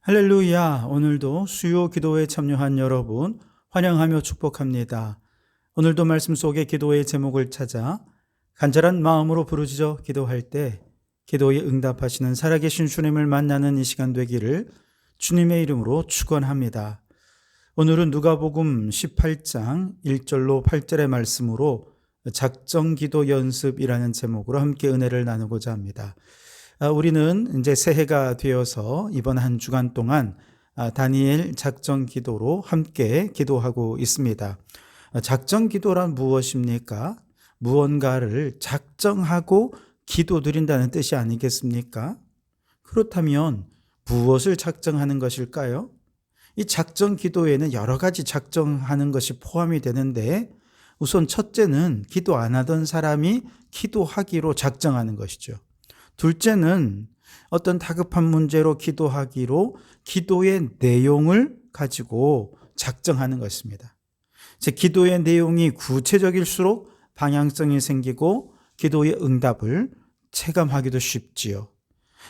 할렐루야. 오늘도 수요 기도에 참여한 여러분 환영하며 축복합니다. 오늘도 말씀 속의 기도의 제목을 찾아 간절한 마음으로 부르짖어 기도할 때 기도에 응답하시는 살아계신 주님을 만나는 이 시간 되기를 주님의 이름으로 축원합니다. 오늘은 누가복음 18장 1절로 8절의 말씀으로 작정기도 연습이라는 제목으로 함께 은혜를 나누고자 합니다. 우리는 이제 새해가 되어서 이번 한 주간 동안 다니엘 작정 기도로 함께 기도하고 있습니다. 작정 기도란 무엇입니까? 무언가를 작정하고 기도드린다는 뜻이 아니겠습니까? 그렇다면 무엇을 작정하는 것일까요? 이 작정 기도에는 여러 가지 작정하는 것이 포함이 되는데 우선 첫째는 기도 안 하던 사람이 기도하기로 작정하는 것이죠. 둘째는 어떤 다급한 문제로 기도하기로 기도의 내용을 가지고 작정하는 것입니다. 기도의 내용이 구체적일수록 방향성이 생기고 기도의 응답을 체감하기도 쉽지요.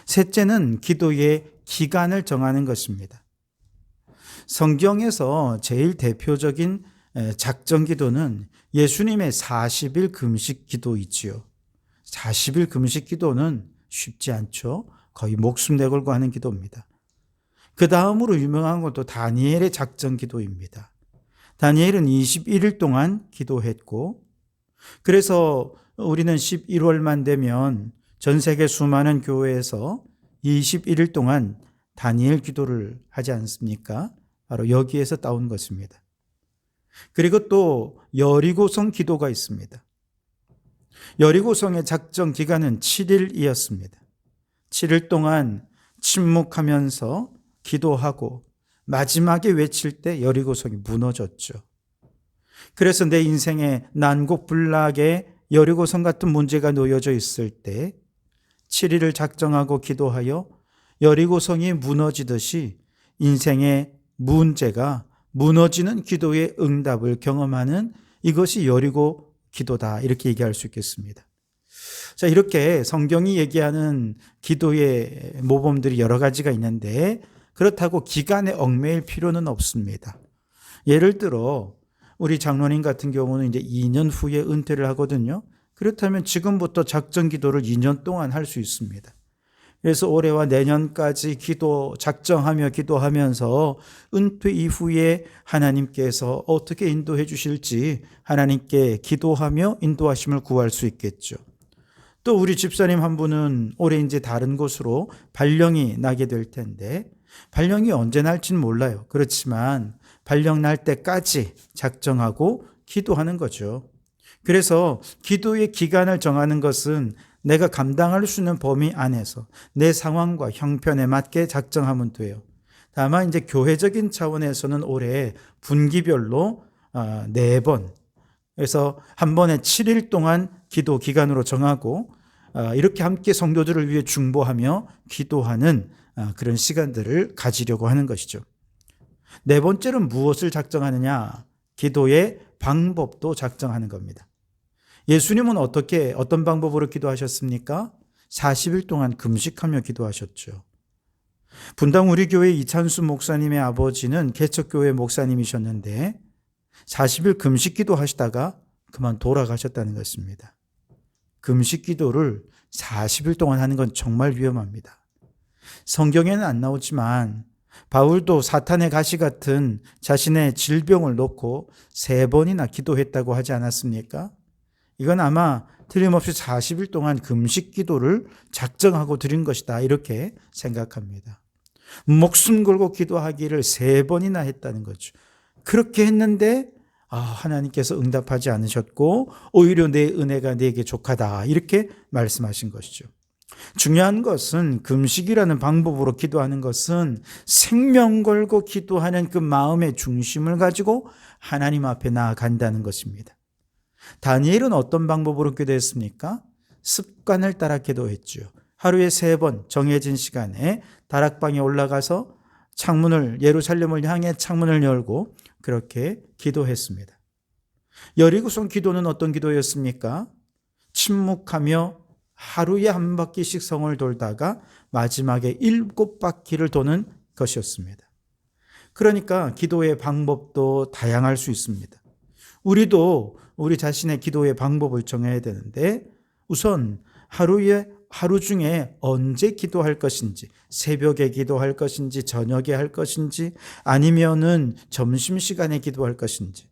셋째는 기도의 기간을 정하는 것입니다. 성경에서 제일 대표적인 작정 기도는 예수님의 40일 금식 기도이지요. 40일 금식 기도는 쉽지 않죠. 거의 목숨 내걸고 하는 기도입니다. 그 다음으로 유명한 것도 다니엘의 작정 기도입니다. 다니엘은 21일 동안 기도했고, 그래서 우리는 11월만 되면 전 세계 수많은 교회에서 21일 동안 다니엘 기도를 하지 않습니까? 바로 여기에서 따온 것입니다. 그리고 또 여리고성 기도가 있습니다. 여리고성의 작정 기간은 7일이었습니다. 7일 동안 침묵하면서 기도하고 마지막에 외칠 때 여리고성이 무너졌죠. 그래서 내 인생에 난곡불락의 여리고성 같은 문제가 놓여져 있을 때 7일을 작정하고 기도하여 여리고성이 무너지듯이 인생의 문제가 무너지는 기도의 응답을 경험하는 이것이 여리고 기도다, 이렇게 얘기할 수 있겠습니다. 자, 이렇게 성경이 얘기하는 기도의 모범들이 여러 가지가 있는데 그렇다고 기간에 얽매일 필요는 없습니다. 예를 들어 우리 장로님 같은 경우는 이제 2년 후에 은퇴를 하거든요. 그렇다면 지금부터 작정 기도를 2년 동안 할 수 있습니다. 그래서 올해와 내년까지 작정하며 기도하면서 은퇴 이후에 하나님께서 어떻게 인도해 주실지 하나님께 기도하며 인도하심을 구할 수 있겠죠. 또 우리 집사님 한 분은 올해 이제 다른 곳으로 발령이 나게 될 텐데 발령이 언제 날지는 몰라요. 그렇지만 발령 날 때까지 작정하고 기도하는 거죠. 그래서 기도의 기간을 정하는 것은 내가 감당할 수 있는 범위 안에서 내 상황과 형편에 맞게 작정하면 돼요. 다만 이제 교회적인 차원에서는 올해 분기별로 4번, 그래서 한 번에 7일 동안 기도 기간으로 정하고 이렇게 함께 성도들을 위해 중보하며 기도하는 그런 시간들을 가지려고 하는 것이죠. 네 번째는 무엇을 작정하느냐? 기도의 방법도 작정하는 겁니다. 예수님은 어떤 방법으로 기도하셨습니까? 40일 동안 금식하며 기도하셨죠. 분당 우리 교회 이찬수 목사님의 아버지는 개척교회 목사님이셨는데 40일 금식 기도하시다가 그만 돌아가셨다는 것입니다. 금식 기도를 40일 동안 하는 건 정말 위험합니다. 성경에는 안 나오지만 바울도 사탄의 가시 같은 자신의 질병을 놓고 3번이나 기도했다고 하지 않았습니까? 이건 아마 틀림없이 40일 동안 금식 기도를 작정하고 드린 것이다, 이렇게 생각합니다. 목숨 걸고 기도하기를 3번이나 했다는 거죠. 그렇게 했는데 하나님께서 응답하지 않으셨고 오히려 내 은혜가 내게 족하다, 이렇게 말씀하신 것이죠. 중요한 것은 금식이라는 방법으로 기도하는 것은 생명 걸고 기도하는 그 마음의 중심을 가지고 하나님 앞에 나아간다는 것입니다. 다니엘은 어떤 방법으로 기도했습니까? 습관을 따라 기도했죠. 하루에 3번 정해진 시간에 다락방에 올라가서 예루살렘을 향해 창문을 열고 그렇게 기도했습니다. 여리고성 기도는 어떤 기도였습니까? 침묵하며 하루에 한 바퀴씩 성을 돌다가 마지막에 7바퀴를 도는 것이었습니다. 그러니까 기도의 방법도 다양할 수 있습니다. 우리도 우리 자신의 기도의 방법을 정해야 되는데 우선 하루 중에 언제 기도할 것인지, 새벽에 기도할 것인지, 저녁에 할 것인지, 아니면은 점심시간에 기도할 것인지,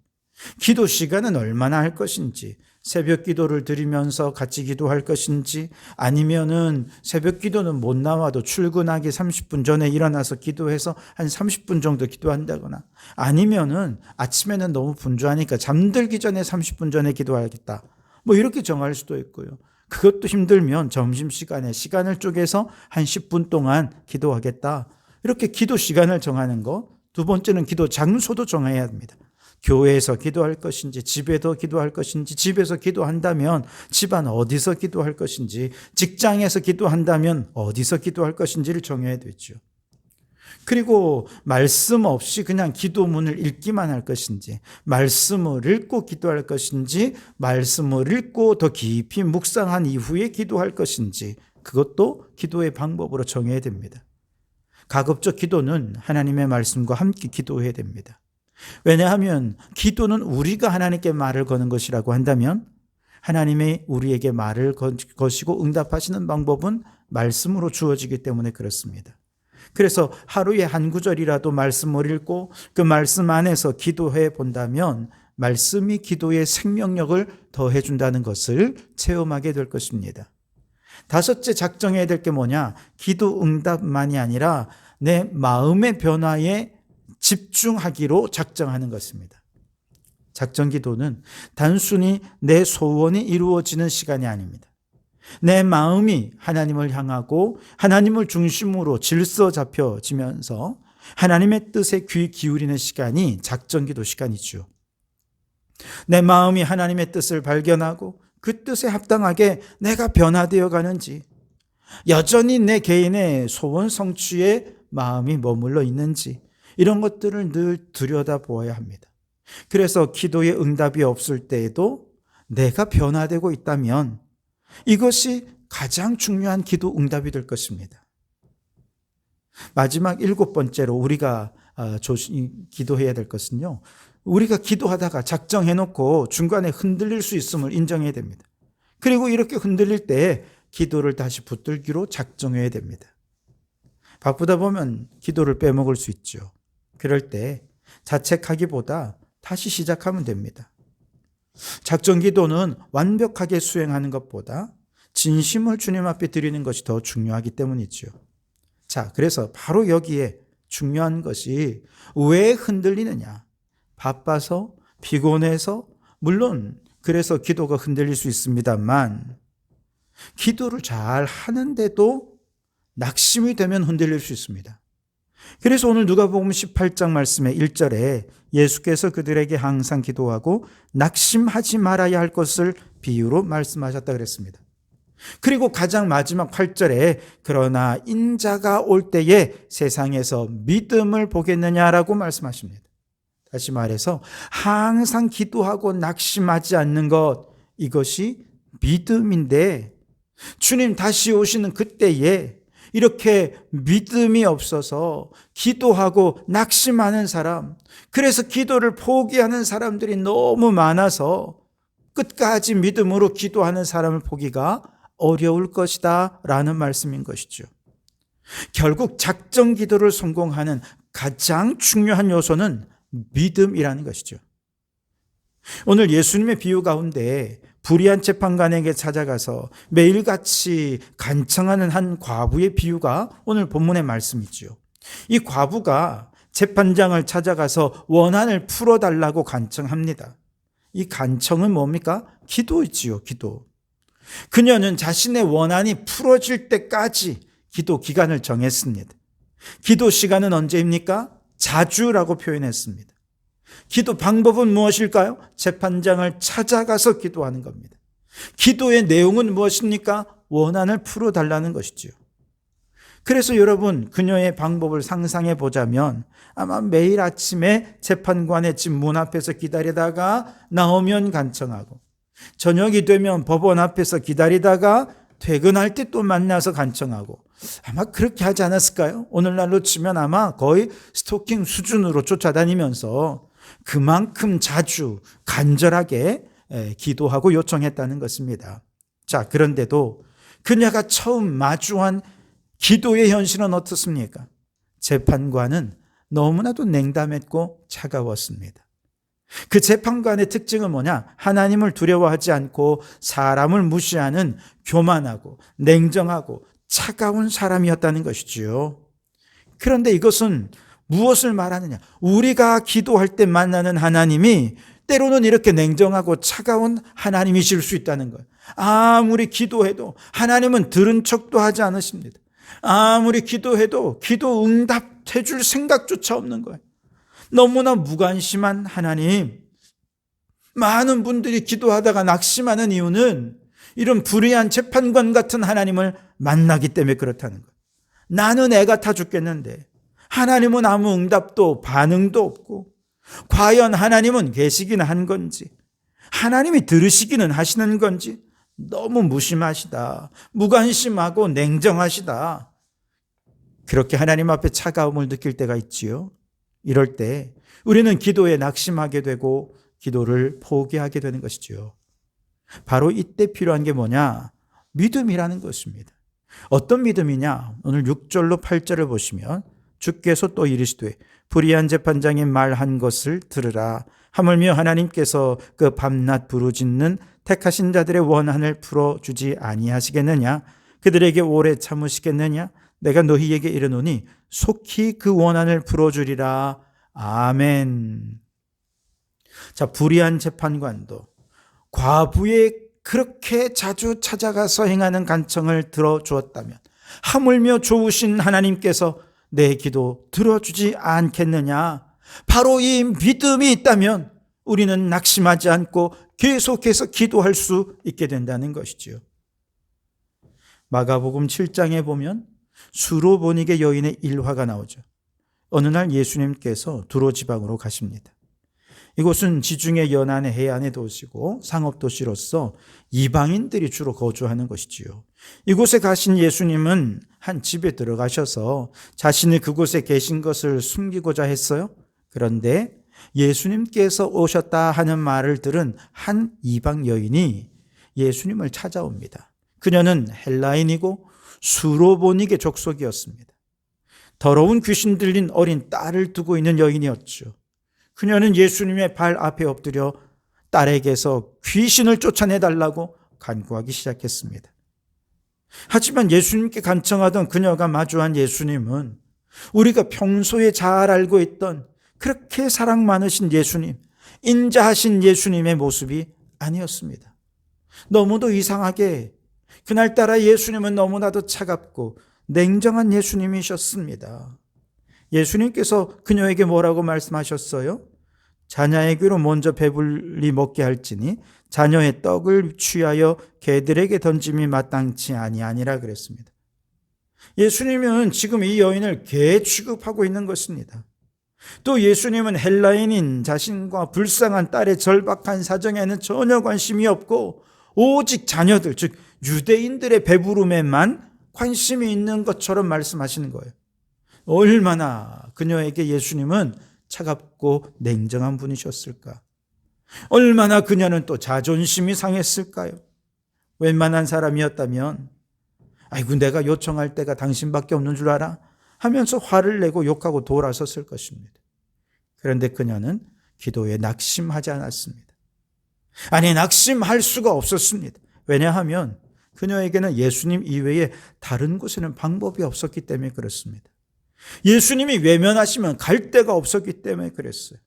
기도 시간은 얼마나 할 것인지, 새벽 기도를 드리면서 같이 기도할 것인지, 아니면은 새벽 기도는 못 나와도 출근하기 30분 전에 일어나서 기도해서 한 30분 정도 기도한다거나, 아니면은 아침에는 너무 분주하니까 잠들기 전에 30분 전에 기도하겠다. 뭐 이렇게 정할 수도 있고요. 그것도 힘들면 점심시간에 시간을 쪼개서 한 10분 동안 기도하겠다. 이렇게 기도 시간을 정하는 거. 두 번째는 기도 장소도 정해야 합니다. 교회에서 기도할 것인지, 집에서 기도할 것인지, 집에서 기도한다면 집안 어디서 기도할 것인지, 직장에서 기도한다면 어디서 기도할 것인지를 정해야 되죠. 그리고 말씀 없이 그냥 기도문을 읽기만 할 것인지, 말씀을 읽고 기도할 것인지, 말씀을 읽고 더 깊이 묵상한 이후에 기도할 것인지, 그것도 기도의 방법으로 정해야 됩니다. 가급적 기도는 하나님의 말씀과 함께 기도해야 됩니다. 왜냐하면 기도는 우리가 하나님께 말을 거는 것이라고 한다면 하나님이 우리에게 말을 거시고 응답하시는 방법은 말씀으로 주어지기 때문에 그렇습니다. 그래서 하루에 한 구절이라도 말씀을 읽고 그 말씀 안에서 기도해 본다면 말씀이 기도의 생명력을 더해 준다는 것을 체험하게 될 것입니다. 다섯째 작정해야 될 게 뭐냐? 기도 응답만이 아니라 내 마음의 변화에 집중하기로 작정하는 것입니다. 작정 기도는 단순히 내 소원이 이루어지는 시간이 아닙니다. 내 마음이 하나님을 향하고 하나님을 중심으로 질서 잡혀지면서 하나님의 뜻에 귀 기울이는 시간이 작정 기도 시간이죠. 내 마음이 하나님의 뜻을 발견하고 그 뜻에 합당하게 내가 변화되어 가는지, 여전히 내 개인의 소원 성취에 마음이 머물러 있는지, 이런 것들을 늘 들여다보아야 합니다. 그래서 기도의 응답이 없을 때에도 내가 변화되고 있다면 이것이 가장 중요한 기도 응답이 될 것입니다. 마지막 7번째로 우리가 기도해야 될 것은요, 우리가 기도하다가 작정해놓고 중간에 흔들릴 수 있음을 인정해야 됩니다. 그리고 이렇게 흔들릴 때 기도를 다시 붙들기로 작정해야 됩니다. 바쁘다 보면 기도를 빼먹을 수 있죠. 그럴 때 자책하기보다 다시 시작하면 됩니다. 작정 기도는 완벽하게 수행하는 것보다 진심을 주님 앞에 드리는 것이 더 중요하기 때문이죠. 자, 그래서 바로 여기에 중요한 것이 왜 흔들리느냐? 바빠서, 피곤해서, 물론 그래서 기도가 흔들릴 수 있습니다만 기도를 잘 하는데도 낙심이 되면 흔들릴 수 있습니다. 그래서 오늘 누가복음 18장 말씀의 1절에 예수께서 그들에게 항상 기도하고 낙심하지 말아야 할 것을 비유로 말씀하셨다 그랬습니다. 그리고 가장 마지막 8절에 그러나 인자가 올 때에 세상에서 믿음을 보겠느냐라고 말씀하십니다. 다시 말해서 항상 기도하고 낙심하지 않는 것, 이것이 믿음인데 주님 다시 오시는 그때에 이렇게 믿음이 없어서 기도하고 낙심하는 사람, 그래서 기도를 포기하는 사람들이 너무 많아서 끝까지 믿음으로 기도하는 사람을 보기가 어려울 것이다 라는 말씀인 것이죠. 결국 작정 기도를 성공하는 가장 중요한 요소는 믿음이라는 것이죠. 오늘 예수님의 비유 가운데 불의한 재판관에게 찾아가서 매일같이 간청하는 한 과부의 비유가 오늘 본문의 말씀이지요. 이 과부가 재판장을 찾아가서 원한을 풀어달라고 간청합니다. 이 간청은 뭡니까? 기도이지요, 기도. 그녀는 자신의 원한이 풀어질 때까지 기도 기간을 정했습니다. 기도 시간은 언제입니까? 자주라고 표현했습니다. 기도 방법은 무엇일까요? 재판장을 찾아가서 기도하는 겁니다. 기도의 내용은 무엇입니까? 원한을 풀어달라는 것이지요. 그래서 여러분, 그녀의 방법을 상상해 보자면 아마 매일 아침에 재판관의 집 문 앞에서 기다리다가 나오면 간청하고, 저녁이 되면 법원 앞에서 기다리다가 퇴근할 때 또 만나서 간청하고 아마 그렇게 하지 않았을까요? 오늘날로 치면 아마 거의 스토킹 수준으로 쫓아다니면서 그만큼 자주 간절하게 기도하고 요청했다는 것입니다. 자, 그런데도 그녀가 처음 마주한 기도의 현실은 어떻습니까? 재판관은 너무나도 냉담했고 차가웠습니다. 그 재판관의 특징은 뭐냐? 하나님을 두려워하지 않고 사람을 무시하는 교만하고 냉정하고 차가운 사람이었다는 것이지요. 그런데 이것은 무엇을 말하느냐? 우리가 기도할 때 만나는 하나님이 때로는 이렇게 냉정하고 차가운 하나님이실 수 있다는 거예요. 아무리 기도해도 하나님은 들은 척도 하지 않으십니다. 아무리 기도해도 기도 응답해 줄 생각조차 없는 거예요. 너무나 무관심한 하나님. 많은 분들이 기도하다가 낙심하는 이유는 이런 불의한 재판관 같은 하나님을 만나기 때문에 그렇다는 거예요. 나는 애가 타 죽겠는데 하나님은 아무 응답도 반응도 없고, 과연 하나님은 계시긴 한 건지, 하나님이 들으시기는 하시는 건지 너무 무심하시다, 무관심하고 냉정하시다, 그렇게 하나님 앞에 차가움을 느낄 때가 있지요. 이럴 때 우리는 기도에 낙심하게 되고 기도를 포기하게 되는 것이지요. 바로 이때 필요한 게 뭐냐? 믿음이라는 것입니다. 어떤 믿음이냐? 오늘 6절로 8절을 보시면 주께서 또 이르시되 불의한 재판장이 말한 것을 들으라. 하물며 하나님께서 그 밤낮 부르짖는 택하신 자들의 원한을 풀어주지 아니하시겠느냐? 그들에게 오래 참으시겠느냐? 내가 너희에게 이르노니 속히 그 원한을 풀어주리라. 아멘. 자, 불의한 재판관도 과부에 그렇게 자주 찾아가서 행하는 간청을 들어주었다면 하물며 좋으신 하나님께서 내 기도 들어주지 않겠느냐? 바로 이 믿음이 있다면 우리는 낙심하지 않고 계속해서 기도할 수 있게 된다는 것이지요. 마가복음 7장에 보면 수로보니게 여인의 일화가 나오죠. 어느 날 예수님께서 두로 지방으로 가십니다. 이곳은 지중해 연안의 해안의 도시고 상업도시로서 이방인들이 주로 거주하는 곳이지요. 이곳에 가신 예수님은 한 집에 들어가셔서 자신이 그곳에 계신 것을 숨기고자 했어요. 그런데 예수님께서 오셨다 하는 말을 들은 한 이방 여인이 예수님을 찾아옵니다. 그녀는 헬라인이고 수로보니게 족속이었습니다. 더러운 귀신 들린 어린 딸을 두고 있는 여인이었죠. 그녀는 예수님의 발 앞에 엎드려 딸에게서 귀신을 쫓아내달라고 간구하기 시작했습니다. 하지만 예수님께 간청하던 그녀가 마주한 예수님은 우리가 평소에 잘 알고 있던 그렇게 사랑 많으신 예수님, 인자하신 예수님의 모습이 아니었습니다. 너무도 이상하게 그날따라 예수님은 너무나도 차갑고 냉정한 예수님이셨습니다. 예수님께서 그녀에게 뭐라고 말씀하셨어요? 자녀의 귀로 먼저 배불리 먹게 할지니 자녀의 떡을 취하여 개들에게 던짐이 마땅치 아니하니라 그랬습니다. 예수님은 지금 이 여인을 개 취급하고 있는 것입니다. 또 예수님은 헬라인인 자신과 불쌍한 딸의 절박한 사정에는 전혀 관심이 없고 오직 자녀들, 즉 유대인들의 배부름에만 관심이 있는 것처럼 말씀하시는 거예요. 얼마나 그녀에게 예수님은 차갑고 냉정한 분이셨을까? 얼마나 그녀는 또 자존심이 상했을까요? 웬만한 사람이었다면 아이고 내가 요청할 때가 당신밖에 없는 줄 알아? 하면서 화를 내고 욕하고 돌아섰을 것입니다. 그런데 그녀는 기도에 낙심하지 않았습니다. 아니 낙심할 수가 없었습니다. 왜냐하면 그녀에게는 예수님 이외에 다른 곳에는 방법이 없었기 때문에 그렇습니다. 예수님이 외면하시면 갈 데가 없었기 때문에 그랬어요.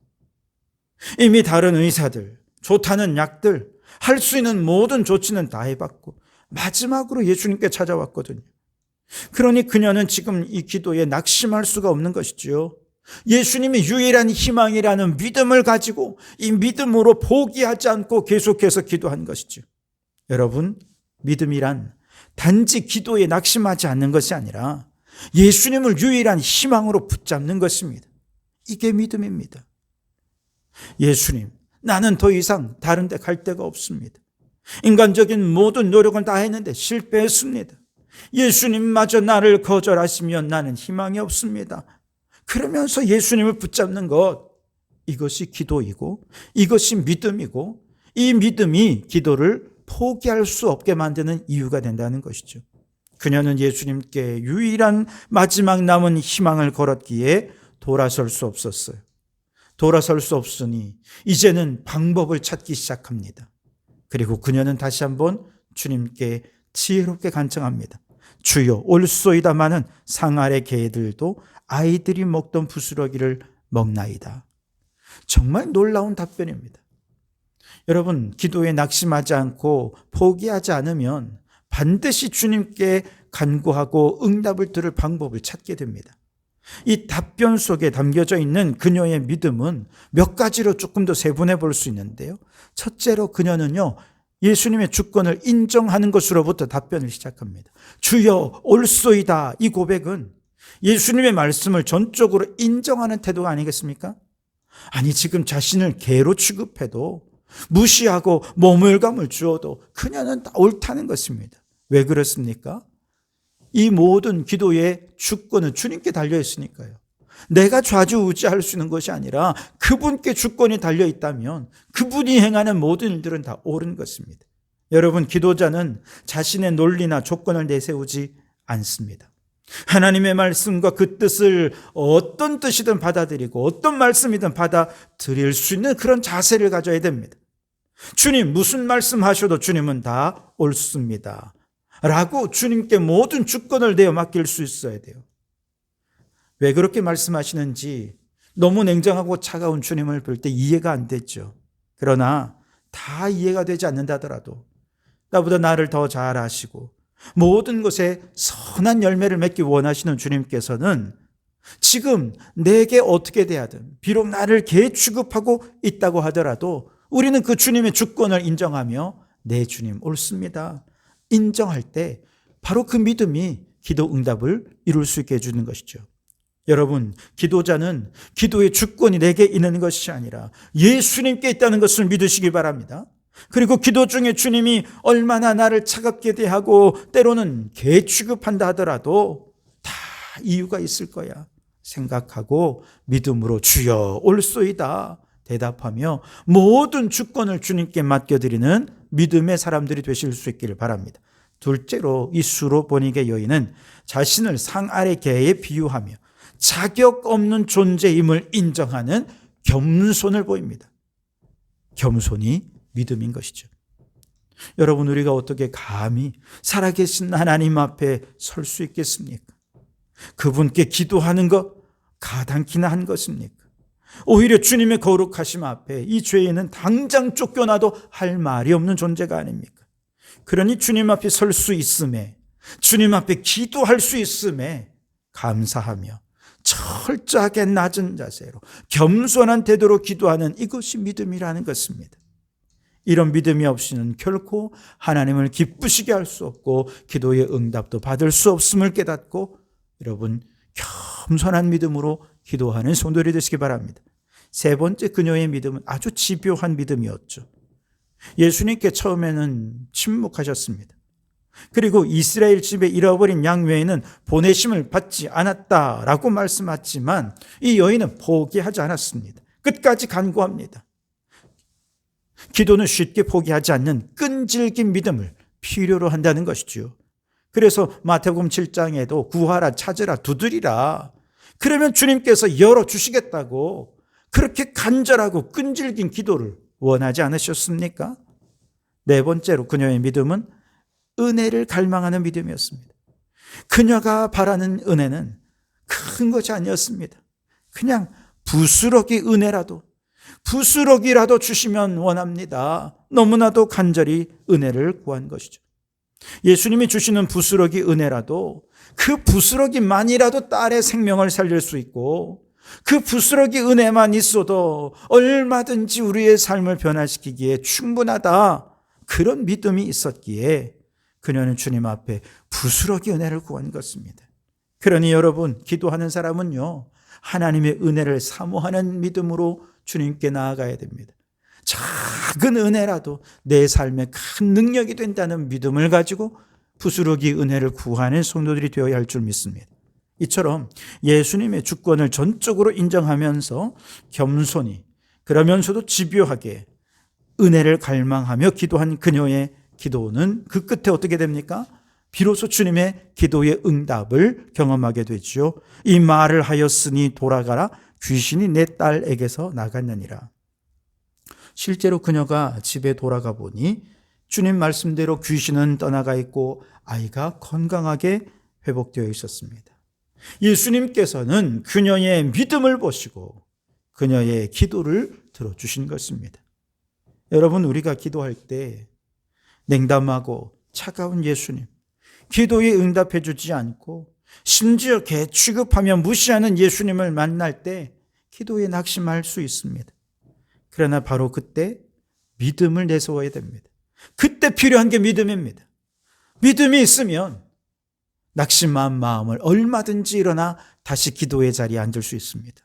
이미 다른 의사들, 좋다는 약들, 할 수 있는 모든 조치는 다 해봤고 마지막으로 예수님께 찾아왔거든요. 그러니 그녀는 지금 이 기도에 낙심할 수가 없는 것이지요. 예수님이 유일한 희망이라는 믿음을 가지고 이 믿음으로 포기하지 않고 계속해서 기도한 것이죠. 여러분, 믿음이란 단지 기도에 낙심하지 않는 것이 아니라 예수님을 유일한 희망으로 붙잡는 것입니다. 이게 믿음입니다. 예수님, 나는 더 이상 다른 데 갈 데가 없습니다. 인간적인 모든 노력을 다했는데 실패했습니다. 예수님마저 나를 거절하시면 나는 희망이 없습니다. 그러면서 예수님을 붙잡는 것, 이것이 기도이고 이것이 믿음이고, 이 믿음이 기도를 포기할 수 없게 만드는 이유가 된다는 것이죠. 그녀는 예수님께 유일한 마지막 남은 희망을 걸었기에 돌아설 수 없었어요. 돌아설 수 없으니 이제는 방법을 찾기 시작합니다. 그리고 그녀는 다시 한번 주님께 지혜롭게 간청합니다. 주여, 올소이다마는 상 아래 개들도 아이들이 먹던 부스러기를 먹나이다. 정말 놀라운 답변입니다. 여러분, 기도에 낙심하지 않고 포기하지 않으면 반드시 주님께 간구하고 응답을 들을 방법을 찾게 됩니다. 이 답변 속에 담겨져 있는 그녀의 믿음은 몇 가지로 조금 더 세분해 볼 수 있는데요. 첫째로 그녀는요, 예수님의 주권을 인정하는 것으로부터 답변을 시작합니다. 주여, 올소이다. 이 고백은 예수님의 말씀을 전적으로 인정하는 태도가 아니겠습니까? 아니, 지금 자신을 개로 취급해도, 무시하고 모멸감을 주어도 그녀는 다 옳다는 것입니다. 왜 그렇습니까? 이 모든 기도의 주권은 주님께 달려 있으니까요. 내가 좌지우지할 수 있는 것이 아니라 그분께 주권이 달려 있다면 그분이 행하는 모든 일들은 다 옳은 것입니다. 여러분, 기도자는 자신의 논리나 조건을 내세우지 않습니다. 하나님의 말씀과 그 뜻을 어떤 뜻이든 받아들이고 어떤 말씀이든 받아들일 수 있는 그런 자세를 가져야 됩니다. 주님, 무슨 말씀하셔도 주님은 다 옳습니다 라고 주님께 모든 주권을 내어 맡길 수 있어야 돼요. 왜 그렇게 말씀하시는지 너무 냉정하고 차가운 주님을 볼 때 이해가 안 됐죠. 그러나 다 이해가 되지 않는다더라도 나보다 나를 더 잘 아시고 모든 것에 선한 열매를 맺기 원하시는 주님께서는 지금 내게 어떻게 대하든, 비록 나를 개 취급하고 있다고 하더라도 우리는 그 주님의 주권을 인정하며 내 주님 옳습니다 인정할 때 바로 그 믿음이 기도 응답을 이룰 수 있게 해주는 것이죠. 여러분, 기도자는 기도의 주권이 내게 있는 것이 아니라 예수님께 있다는 것을 믿으시기 바랍니다. 그리고 기도 중에 주님이 얼마나 나를 차갑게 대하고 때로는 개 취급한다 하더라도 다 이유가 있을 거야 생각하고 믿음으로 주여 올소이다 대답하며 모든 주권을 주님께 맡겨드리는 믿음의 사람들이 되실 수 있기를 바랍니다. 둘째로, 이 수로보니게 여인은 자신을 상 아래 개에 비유하며 자격 없는 존재임을 인정하는 겸손을 보입니다. 겸손이 믿음인 것이죠. 여러분, 우리가 어떻게 감히 살아계신 하나님 앞에 설 수 있겠습니까? 그분께 기도하는 것 가당키나 한 것입니까? 오히려 주님의 거룩하심 앞에 이 죄인은 당장 쫓겨나도 할 말이 없는 존재가 아닙니까? 그러니 주님 앞에 설 수 있음에, 주님 앞에 기도할 수 있음에 감사하며 철저하게 낮은 자세로 겸손한 태도로 기도하는 이것이 믿음이라는 것입니다. 이런 믿음이 없이는 결코 하나님을 기쁘시게 할 수 없고 기도의 응답도 받을 수 없음을 깨닫고 여러분, 겸손한 믿음으로 기도하는 성도들이 되시기 바랍니다. 세 번째, 그녀의 믿음은 아주 집요한 믿음이었죠. 예수님께 처음에는 침묵하셨습니다. 그리고 이스라엘 집에 잃어버린 양 외에는 보내심을 받지 않았다라고 말씀하지만 이 여인은 포기하지 않았습니다. 끝까지 간구합니다. 기도는 쉽게 포기하지 않는 끈질긴 믿음을 필요로 한다는 것이죠. 그래서 마태복음 7장에도 구하라, 찾으라, 두드리라. 그러면 주님께서 열어주시겠다고 그렇게 간절하고 끈질긴 기도를 원하지 않으셨습니까? 네 번째로, 그녀의 믿음은 은혜를 갈망하는 믿음이었습니다. 그녀가 바라는 은혜는 큰 것이 아니었습니다. 그냥 부스러기 은혜라도, 부스러기라도 주시면 원합니다. 너무나도 간절히 은혜를 구한 것이죠. 예수님이 주시는 부스러기 은혜라도 그 부스러기만이라도 딸의 생명을 살릴 수 있고 그 부스러기 은혜만 있어도 얼마든지 우리의 삶을 변화시키기에 충분하다. 그런 믿음이 있었기에 그녀는 주님 앞에 부스러기 은혜를 구한 것입니다. 그러니 여러분, 기도하는 사람은요, 하나님의 은혜를 사모하는 믿음으로 주님께 나아가야 됩니다. 작은 은혜라도 내 삶에 큰 능력이 된다는 믿음을 가지고 부스러기 은혜를 구하는 성도들이 되어야 할 줄 믿습니다. 이처럼 예수님의 주권을 전적으로 인정하면서 겸손히, 그러면서도 집요하게 은혜를 갈망하며 기도한 그녀의 기도는 그 끝에 어떻게 됩니까? 비로소 주님의 기도의 응답을 경험하게 되죠. 이 말을 하였으니 돌아가라, 귀신이 내 딸에게서 나갔느니라. 실제로 그녀가 집에 돌아가 보니 주님 말씀대로 귀신은 떠나가 있고 아이가 건강하게 회복되어 있었습니다. 예수님께서는 그녀의 믿음을 보시고 그녀의 기도를 들어주신 것입니다. 여러분, 우리가 기도할 때 냉담하고 차가운 예수님, 기도에 응답해 주지 않고 심지어 개 취급하며 무시하는 예수님을 만날 때 기도에 낙심할 수 있습니다. 그러나 바로 그때 믿음을 내세워야 됩니다. 그때 필요한 게 믿음입니다. 믿음이 있으면 낙심한 마음을 얼마든지 일어나 다시 기도의 자리에 앉을 수 있습니다.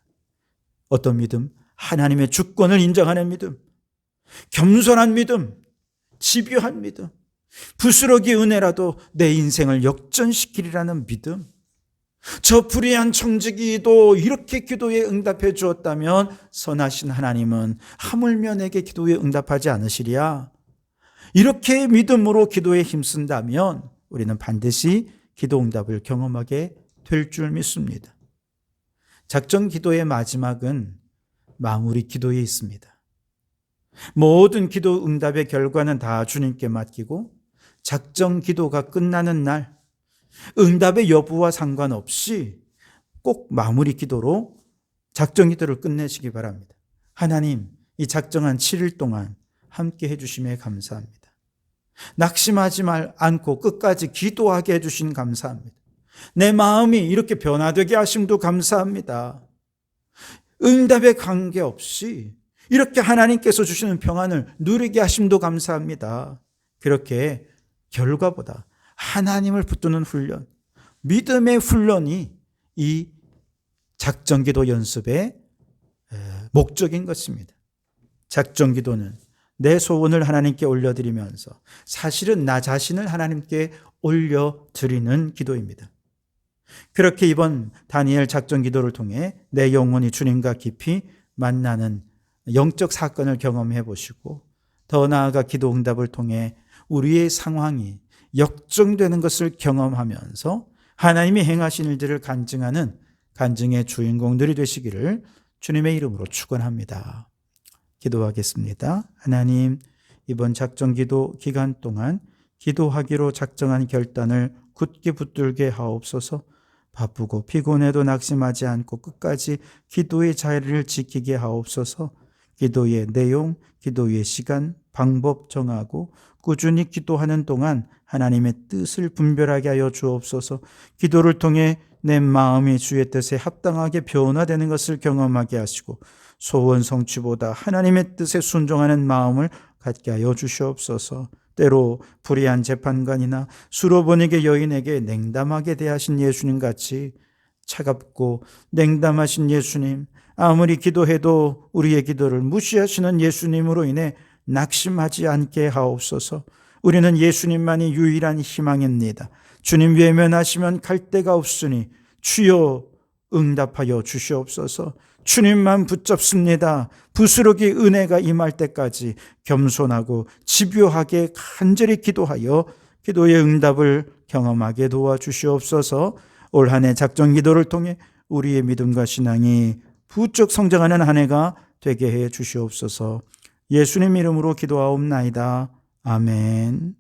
어떤 믿음? 하나님의 주권을 인정하는 믿음, 겸손한 믿음, 집요한 믿음, 부스러기 은혜라도 내 인생을 역전시키리라는 믿음. 저 불의한 청지기도 이렇게 기도에 응답해 주었다면 선하신 하나님은 하물며 내게 기도에 응답하지 않으시랴. 이렇게 믿음으로 기도에 힘쓴다면 우리는 반드시 기도 응답을 경험하게 될 줄 믿습니다. 작정 기도의 마지막은 마무리 기도에 있습니다. 모든 기도 응답의 결과는 다 주님께 맡기고 작정 기도가 끝나는 날 응답의 여부와 상관없이 꼭 마무리 기도로 작정 기도를 끝내시기 바랍니다. 하나님, 이 작정한 7일 동안 함께 해주심에 감사합니다. 낙심하지 않고 끝까지 기도하게 해주신 감사합니다. 내 마음이 이렇게 변화되게 하심도 감사합니다. 응답에 관계없이 이렇게 하나님께서 주시는 평안을 누리게 하심도 감사합니다. 그렇게 결과보다 하나님을 붙드는 훈련, 믿음의 훈련이 이 작정기도 연습의 목적인 것입니다. 작정기도는 내 소원을 하나님께 올려드리면서 사실은 나 자신을 하나님께 올려드리는 기도입니다. 그렇게 이번 다니엘 작정기도를 통해 내 영혼이 주님과 깊이 만나는 영적 사건을 경험해 보시고 더 나아가 기도 응답을 통해 우리의 상황이 역정되는 것을 경험하면서 하나님이 행하신 일들을 간증하는 간증의 주인공들이 되시기를 주님의 이름으로 축원합니다. 기도하겠습니다. 하나님, 이번 작정기도 기간 동안 기도하기로 작정한 결단을 굳게 붙들게 하옵소서. 바쁘고 피곤해도 낙심하지 않고 끝까지 기도의 자리를 지키게 하옵소서. 기도의 내용, 기도의 시간, 방법 정하고 꾸준히 기도하는 동안 하나님의 뜻을 분별하게 하여 주옵소서. 기도를 통해 내 마음이 주의 뜻에 합당하게 변화되는 것을 경험하게 하시고 소원 성취보다 하나님의 뜻에 순종하는 마음을 갖게 하여 주시옵소서. 때로 불의한 재판관이나 수로보니게 여인에게 냉담하게 대하신 예수님 같이 차갑고 냉담하신 예수님, 아무리 기도해도 우리의 기도를 무시하시는 예수님으로 인해 낙심하지 않게 하옵소서. 우리는 예수님만이 유일한 희망입니다. 주님 외면하시면 갈 데가 없으니 주여 응답하여 주시옵소서. 주님만 붙잡습니다. 부스러기 은혜가 임할 때까지 겸손하고 집요하게 간절히 기도하여 기도의 응답을 경험하게 도와주시옵소서. 올 한 해 작정 기도를 통해 우리의 믿음과 신앙이 부쩍 성장하는 한 해가 되게 해 주시옵소서. 예수님 이름으로 기도하옵나이다. 아멘.